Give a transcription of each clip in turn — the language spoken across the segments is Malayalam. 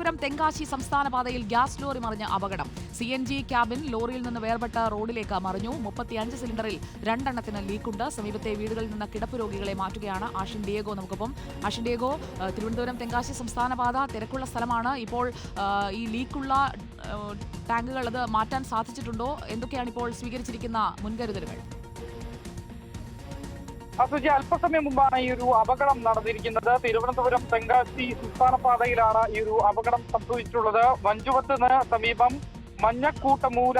തിരുവനന്തപുരം തെങ്കാശി സംസ്ഥാന പാതയിൽ ഗ്യാസ് ലോറി മറിഞ്ഞ അപകടം. CNG ക്യാബിൻ ലോറിയിൽ നിന്ന് വേർപെട്ട റോഡിലേക്ക് മറിഞ്ഞു. 35 സിലിണ്ടറിൽ 2 എണ്ണത്തിന് ലീക്കുണ്ട്. സമീപത്തെ വീടുകളിൽ നിന്ന് കിടപ്പ് രോഗികളെ മാറ്റുകയാണ്. ആഷിൻ ഡിയേഗോ നമുക്കൊപ്പം. ആഷിൻ ഡിയേഗോ, തിരുവനന്തപുരം തെങ്കാശി സംസ്ഥാന പാത തിരക്കുള്ള സ്ഥലമാണ്. ഇപ്പോൾ ഈ ലീക്കുള്ള ടാങ്കുകൾ അത് മാറ്റാൻ സാധിച്ചിട്ടുണ്ടോ? എന്തൊക്കെയാണ് ഇപ്പോൾ സ്വീകരിച്ചിരിക്കുന്ന മുൻകരുതലുകൾ? സുജി, അല്പസമയം മുമ്പാണ് ഈ ഒരു അപകടം നടന്നിരിക്കുന്നത്. തിരുവനന്തപുരം തെങ്കാശി സംസ്ഥാന പാതയിലാണ് ഈ ഒരു അപകടം സംഭവിച്ചിട്ടുള്ളത്. വഞ്ചുവത്തിന് സമീപം മഞ്ഞക്കൂട്ടമൂല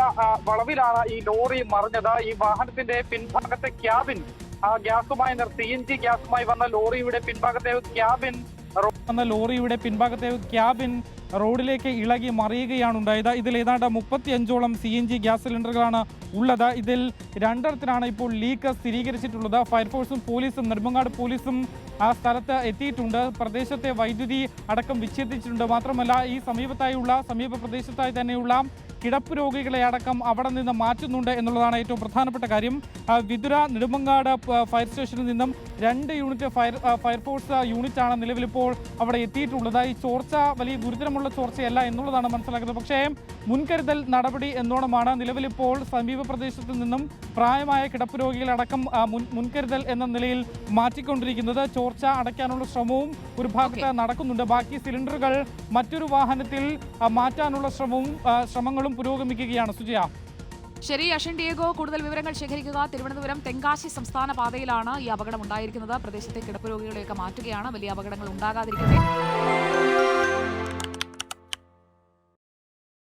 വളവിലാണ് ഈ ലോറി മറിഞ്ഞത്. ഈ വാഹനത്തിന്റെ പിൻഭാഗത്തെ ക്യാബിൻ ഗ്യാസുമായി CNG ഗ്യാസുമായി വന്ന ലോറിയുടെ പിൻഭാഗത്തെ റോഡിലേക്ക് ഇളകി മറിയുകയാണ് ഉണ്ടായത്. ഇതിൽ ഏതാണ്ട് 35ഓളം CNG ഗ്യാസ് സിലിണ്ടറുകളാണ് ഉള്ളത്. ഇതിൽ 2 ഇപ്പോൾ ലീക്ക് സ്ഥിരീകരിച്ചിട്ടുള്ളത്. ഫയർഫോഴ്സും പോലീസും നെടുമങ്ങാട് പോലീസും ആ സ്ഥലത്ത് എത്തിയിട്ടുണ്ട്. പ്രദേശത്തെ വൈദ്യുതി അടക്കം വിച്ഛേദിച്ചിട്ടുണ്ട്. മാത്രമല്ല ഈ സമീപ പ്രദേശത്തായി തന്നെയുള്ള കിടപ്പ് രോഗികളെ അടക്കം അവിടെ നിന്ന് മാറ്റുന്നുണ്ട് എന്നുള്ളതാണ് ഏറ്റവും പ്രധാനപ്പെട്ട കാര്യം. വിതുര നെടുമങ്ങാട് ഫയർ സ്റ്റേഷനിൽ നിന്നും 2 യൂണിറ്റ് ഫയർഫോഴ്സ് യൂണിറ്റാണ് നിലവിലിപ്പോൾ അവിടെ എത്തിയിട്ടുള്ളത്. ഈ ചോർച്ച വലിയ ഗുരുതരമുള്ള ചോർച്ചയല്ല എന്നുള്ളതാണ് മനസ്സിലാക്കുന്നത്. പക്ഷേ മുൻകരുതൽ നടപടി എന്നോണമാണ് നിലവിലിപ്പോൾ സമീപ പ്രദേശത്തു നിന്നും പ്രായമായ കിടപ്പ് രോഗികളടക്കം മുൻകരുതൽ എന്ന നിലയിൽ മാറ്റിക്കൊണ്ടിരിക്കുന്നത്. ചോർച്ച അടയ്ക്കാനുള്ള ശ്രമവും ഒരു ഭാഗത്ത് നടക്കുന്നുണ്ട്. ബാക്കി സിലിണ്ടറുകൾ മറ്റൊരു വാഹനത്തിൽ മാറ്റാനുള്ള ശ്രമങ്ങളും പുരോഗമിക്കുകയാണ്. സുജയ. ശരി, അഷിൻ ഡിയേഗോ, കൂടുതൽ വിവരങ്ങൾ ശേഖരിക്കുക. തിരുവനന്തപുരം തെങ്കാശി സംസ്ഥാന പാതയിലാണ് ഈ അപകടം ഉണ്ടായിരിക്കുന്നത്. പ്രദേശത്തെ കിടപ്പ് രോഗികളെയൊക്കെ മാറ്റുകയാണ്. വലിയ അപകടങ്ങൾ ഉണ്ടാകാതിരിക്കട്ടെ.